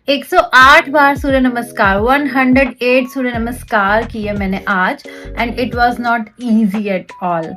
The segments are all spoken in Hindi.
108 बार सूर्य नमस्कार, 108 सूर्य नमस्कार किए मैंने आज, and it was not easy at all.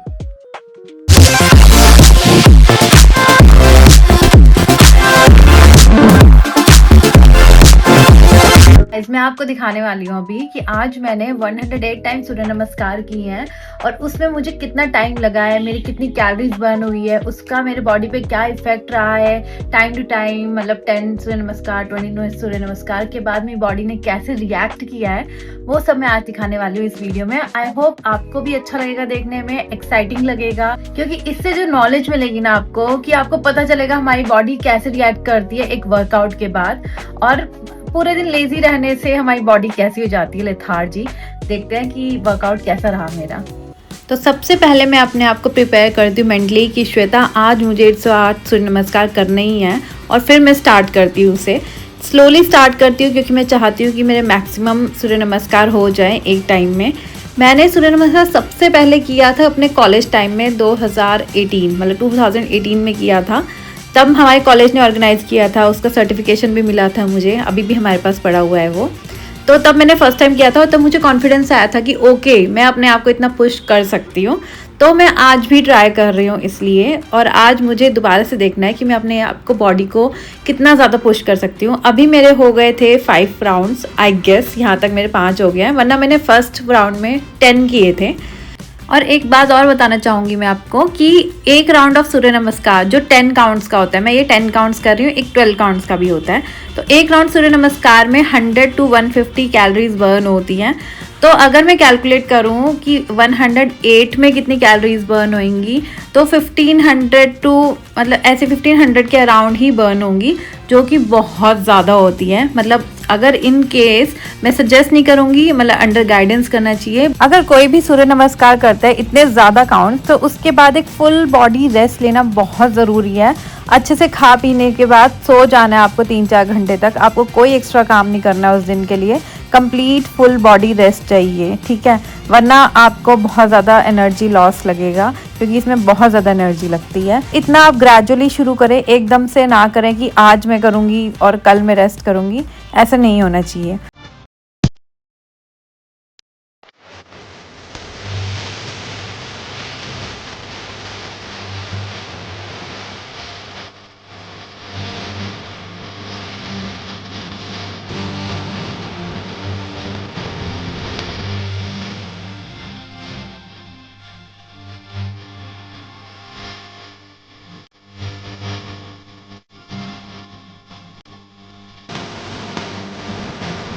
मैं आपको दिखाने वाली हूँ अभी कि आज मैंने 108 टाइम सूर्य नमस्कार किए हैं और उसमें मुझे कितना टाइम लगा है, मेरी कितनी कैलोरीज बर्न हुई है, उसका मेरे बॉडी पे क्या इफेक्ट रहा है टाइम टू टाइम, मतलब 10 सूर्य नमस्कार, 20 सूर्य नमस्कार के बाद मेरी बॉडी ने कैसे रिएक्ट किया है, वो सब मैं आज दिखाने वाली हूँ इस वीडियो में। आई होप आपको भी अच्छा लगेगा, देखने में एक्साइटिंग लगेगा, क्योंकि इससे जो नॉलेज मिलेगी ना आपको, कि आपको पता चलेगा हमारी बॉडी कैसे रिएक्ट करती है एक वर्कआउट के बाद, और पूरे दिन लेजी रहने से हमारी बॉडी कैसी हो जाती है, लेथार्जी। देखते हैं कि वर्कआउट कैसा रहा मेरा। तो सबसे पहले मैं अपने आप को प्रिपेयर करती हूँ मेंटली कि श्वेता आज मुझे 108 सूर्य नमस्कार करने ही हैं, और फिर मैं स्टार्ट करती हूँ उसे। स्लोली स्टार्ट करती हूँ क्योंकि मैं चाहती हूँ कि मेरे मैक्सिमम सूर्य नमस्कार हो जाए एक टाइम में। मैंने सूर्य नमस्कार सबसे पहले किया था अपने कॉलेज टाइम में 2018, मतलब 2018 में किया था। तब हमारे कॉलेज ने ऑर्गेनाइज़ किया था, उसका सर्टिफिकेशन भी मिला था मुझे, अभी भी हमारे पास पड़ा हुआ है वो। तो तब मैंने फर्स्ट टाइम किया था, और तब मुझे कॉन्फिडेंस आया था कि ओके मैं अपने आप को इतना पुश कर सकती हूँ। तो मैं आज भी ट्राई कर रही हूँ इसलिए, और आज मुझे दोबारा से देखना है कि मैं अपने आप को, बॉडी को कितना ज़्यादा पुश कर सकती हूँ। अभी मेरे हो गए थे 5 राउंड्स आई गेस, यहाँ तक मेरे 5 हो गए हैं, वरना मैंने फर्स्ट राउंड में 10 किए थे। और एक बात और बताना चाहूँगी मैं आपको कि एक राउंड ऑफ सूर्य नमस्कार जो 10 काउंट्स का होता है, मैं ये 10 काउंट्स कर रही हूँ, एक 12 काउंट्स का भी होता है। तो एक राउंड सूर्य नमस्कार में 100 to 150 कैलोरीज बर्न होती हैं। तो अगर मैं कैलकुलेट करूँ कि 108 में कितनी कैलोरीज बर्न होंगी, तो 1500 टू, मतलब ऐसे 1500 के अराउंड ही बर्न होंगी, जो कि बहुत ज़्यादा होती है। मतलब अगर इन केस, मैं सजेस्ट नहीं करूँगी, मतलब अंडर गाइडेंस करना चाहिए। अगर कोई भी सूर्य नमस्कार करता है इतने ज़्यादा काउंट, तो उसके बाद एक फुल बॉडी रेस्ट लेना बहुत ज़रूरी है। अच्छे से खा पीने के बाद सो जाना है आपको 3-4 घंटे तक। आपको कोई एक्स्ट्रा काम नहीं करना है उस दिन के लिए, कंप्लीट फुल बॉडी रेस्ट चाहिए, ठीक है, वरना आपको बहुत ज़्यादा एनर्जी लॉस लगेगा, क्योंकि इसमें बहुत ज़्यादा एनर्जी लगती है। इतना आप ग्रेजुअली शुरू करें, एकदम से ना करें कि आज मैं करूँगी और कल मैं रेस्ट करूँगी, ऐसा नहीं होना चाहिए।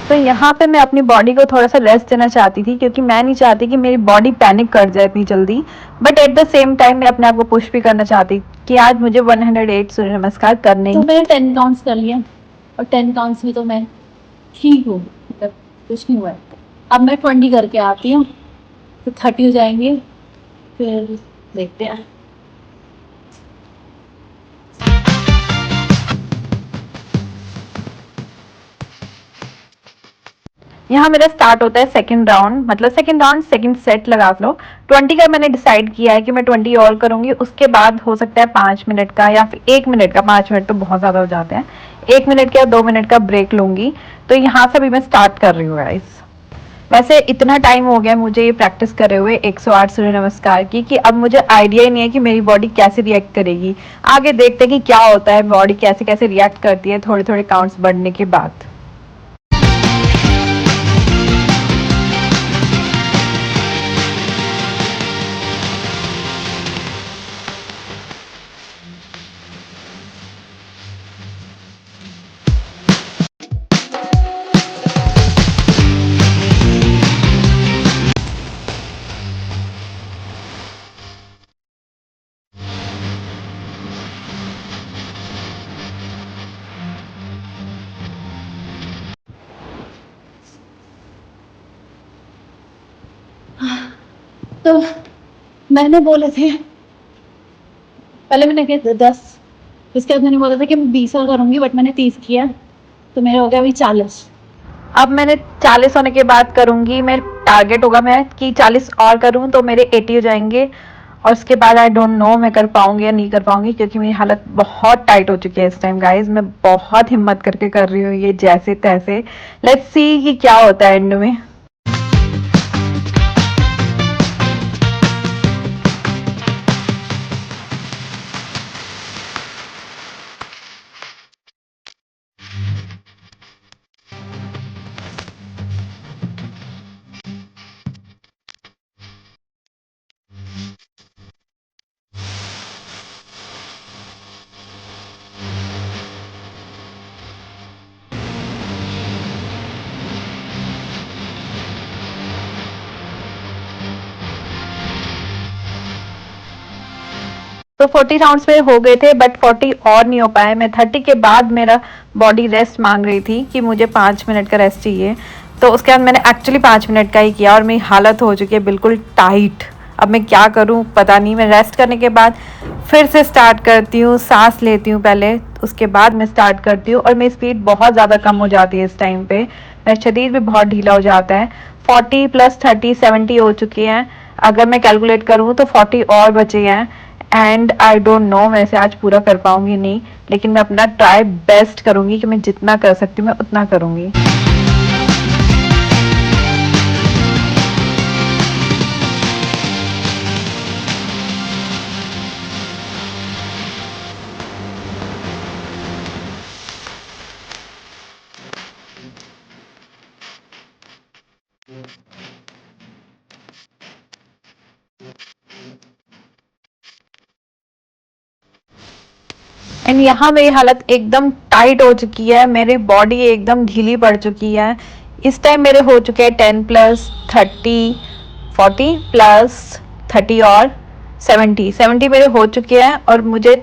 तो यहाँ पे मैं अपनी बॉडी को थोड़ा सा रेस्ट देना चाहती थी, क्योंकि मैं नहीं चाहती कि मेरी बॉडी पैनिक कर जाए इतनी जल्दी। But at the same time मैं अपने आप को पुश भी करना चाहती कि आज मुझे 108 सूर्य नमस्कार करने। तो मैंने 10 काउंट्स कर लिए, और 10 काउंट्स में तो मैं ठीक हूँ, मतलब कुछ नहीं हुआ है। अब मैं 20 करके आती हूँ, तो 30 हो जाएंगे, फिर देखते हैं। यहाँ मेरा स्टार्ट होता है सेकंड राउंड, मतलब सेकंड राउंड सेकंड सेट लगा लो। 20 का मैंने डिसाइड किया है कि मैं 20 और करूंगी, उसके बाद हो सकता है 5 मिनट का या फिर 1 मिनट का, 5 मिनट तो बहुत ज़्यादा हो जाते हैं, 1 मिनट का या 2 मिनट का ब्रेक लूंगी। तो यहाँ से भी मैं स्टार्ट कर रही हूँ गाइस। वैसे इतना टाइम हो गया मुझे ये प्रैक्टिस करे हुए 108 सूर्य नमस्कार की, कि अब मुझे आइडिया ही नहीं है कि मेरी बॉडी कैसे रिएक्ट करेगी। आगे देखते हैं कि क्या होता है, बॉडी कैसे कैसे रिएक्ट करती है थोड़े थोड़े काउंट्स बढ़ने के बाद। तो मैंने बोले थे, पहले मैंने कहा 10, उसके बाद मैंने बोला था कि मैं 20 और करूँगी, बट मैंने 30 किया, तो मेरा हो गया अभी 40। अब मैंने 40 होने के बाद करूंगी, मैं टारगेट होगा मैं कि 40 और करूं तो मेरे 80 हो जाएंगे, और उसके बाद आई डोंट नो मैं कर पाऊंगी या नहीं कर पाऊंगी, क्योंकि मेरी हालत बहुत टाइट हो चुकी है इस टाइम गाइज। मैं बहुत हिम्मत करके कर रही हूँ ये जैसे तैसे। लेट्स सी कि क्या होता है एंड में। तो 40 राउंड्स मेरे हो गए थे, बट 40 और नहीं हो पाए। मैं 30 के बाद मेरा बॉडी रेस्ट मांग रही थी कि मुझे 5 मिनट का रेस्ट चाहिए। तो उसके बाद मैंने एक्चुअली 5 मिनट का ही किया और मेरी हालत हो चुकी है बिल्कुल टाइट। अब मैं क्या करूं पता नहीं। मैं रेस्ट करने के बाद फिर से स्टार्ट करती हूँ, सांस लेती हूँ पहले, उसके बाद मैं स्टार्ट करती हूँ। और मेरी स्पीड बहुत ज़्यादा कम हो जाती है इस टाइम पे। मेरा शरीर भी बहुत ढीला हो जाता है। 40 प्लस 30 70 हो चुकी हैं। अगर मैं कैलकुलेट करूँ तो 40 और बचे हैं। एंड आई डोंट नो मैं इसे आज पूरा कर पाऊंगी नहीं, लेकिन मैं अपना ट्राई बेस्ट करूंगी कि मैं जितना कर सकती हूँ मैं उतना करूंगी। एंड यहाँ मेरी हालत एकदम टाइट हो चुकी है, मेरी बॉडी एकदम ढीली पड़ चुकी है। इस टाइम मेरे हो चुके हैं 10 प्लस 30 40 प्लस 30 और 70 मेरे हो चुके हैं। और मुझे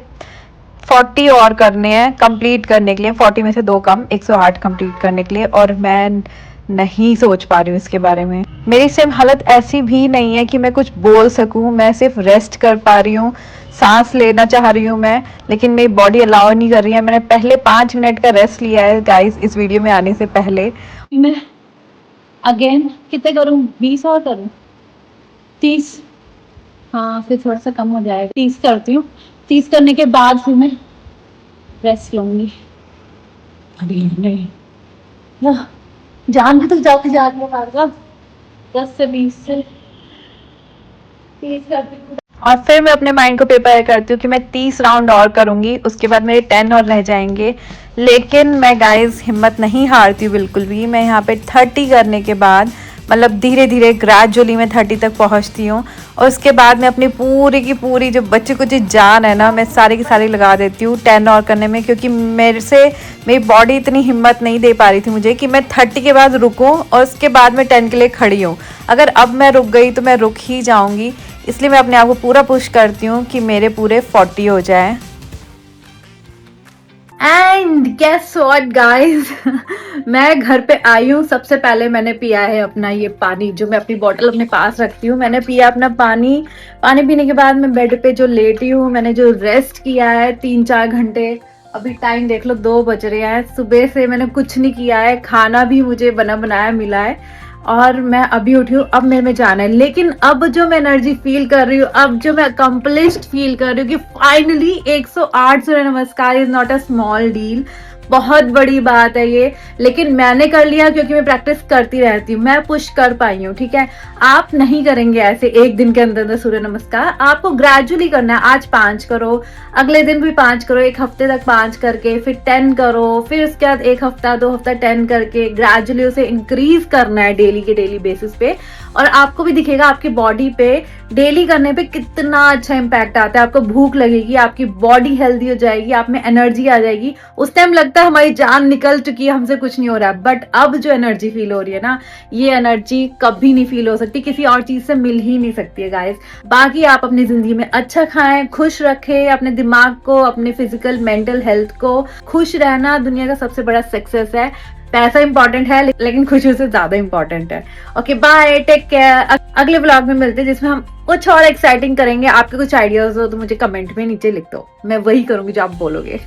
40 और करने हैं कंप्लीट करने के लिए। 40 में से 2 कम, 108 कंप्लीट करने के लिए। और मैं नहीं सोच पा रही हूँ इसके बारे में। मेरी सेम हालत ऐसी भी नहीं है कि मैं कुछ बोल सकूँ, मैं सिर्फ रेस्ट कर पा रही हूँ, सांस लेना चाह रही हूँ मैं, लेकिन मेरी बॉडी अलाउ नहीं कर रही है। मैंने पहले 5 मिनट का रेस्ट लिया है गाइस इस वीडियो में आने से पहले। मैं अगेन कितने करूँ? 20 और करूँ? 30? हाँ, फिर थोड़ा सा कम हो जाएगा। 30 करती हूँ। 30 करने के बाद फिर मैं रेस्ट लूंगी। अभी नहीं, जान में तो जाते जाते मारगा 10 से 20 से 30 करती हूँ। और फिर मैं अपने माइंड को प्रिपेयर करती हूँ कि मैं 30 राउंड और करूंगी, उसके बाद मेरे 10 और रह जाएंगे। लेकिन मैं गाइस हिम्मत नहीं हारती हूँ बिल्कुल भी। मैं यहाँ पे 30 करने के बाद मतलब धीरे धीरे ग्रेजुअली मैं 30 तक पहुँचती हूँ। और उसके बाद मैं अपनी पूरी की पूरी जो बच्ची कुछ जान है ना, मैं सारी की सारी लगा देती हूँ 10 और करने में। क्योंकि मेरी बॉडी इतनी हिम्मत नहीं दे पा रही थी मुझे कि मैं 30 के बाद रुकूँ और उसके बाद मैं 10 के लिए खड़ी हूँ। अगर अब मैं रुक गई तो मैं रुक ही जाऊँगी। इसलिए मैं अपने आप को पूरा पुश करती हूँ कि मेरे पूरे 40 हो जाए। एंड गेस व्हाट गाइस, मैं घर पे आई हूँ। सबसे पहले मैंने पिया है अपना ये पानी, जो मैं अपनी बोतल अपने पास रखती हूँ। मैंने पिया अपना पानी। पानी पीने के बाद मैं बेड पे जो लेटी हूँ, मैंने जो रेस्ट किया है 3-4 घंटे। अभी टाइम देख लो 2 बज रहे हैं। सुबह से मैंने कुछ नहीं किया है, खाना भी मुझे बना बनाया मिला है और मैं अभी उठी हूँ। अब मेरे में जाना है। लेकिन अब जो मैं एनर्जी फील कर रही हूँ, अब जो मैं अकम्पलिश्ड फील कर रही हूँ कि फाइनली 108 सूर्य नमस्कार is not a small deal. बहुत बड़ी बात है ये, लेकिन मैंने कर लिया क्योंकि मैं प्रैक्टिस करती रहती हूँ। मैं पुश कर पाई हूँ, ठीक है। आप नहीं करेंगे ऐसे एक दिन के अंदर सूर्य नमस्कार, आपको ग्रेजुअली करना है। आज 5 करो, अगले दिन भी 5 करो, एक हफ्ते तक 5 करके फिर 10 करो, फिर उसके बाद 1 हफ्ता 2 हफ्ता 10 करके ग्रेजुअली उसे इंक्रीज करना है डेली के डेली बेसिस पे। और आपको भी दिखेगा आपकी बॉडी पे डेली करने पे कितना अच्छा इम्पैक्ट आता है। आपको भूख लगेगी, आपकी बॉडी हेल्दी हो जाएगी, आप में एनर्जी आ जाएगी। उस टाइम लगता है हमारी जान निकल चुकी है, हमसे कुछ नहीं हो रहा है, बट अब जो एनर्जी फील हो रही है ना, ये एनर्जी कभी नहीं फील हो सकती, किसी और चीज से मिल ही नहीं सकती है गाइस। बाकी आप अपनी जिंदगी में अच्छा खाएं, खुश रखें अपने दिमाग को, अपने फिजिकल मेंटल हेल्थ को। खुश रहना दुनिया का सबसे बड़ा सक्सेस है। पैसा इंपॉर्टेंट है लेकिन खुशी से ज्यादा इंपॉर्टेंट है। Okay bye, take care. अगले ब्लॉग में मिलते हैं जिसमें हम कुछ और एक्साइटिंग करेंगे। आपके कुछ आइडियाज हो तो मुझे कमेंट में नीचे लिख दो, मैं वही करूंगी जो आप बोलोगे।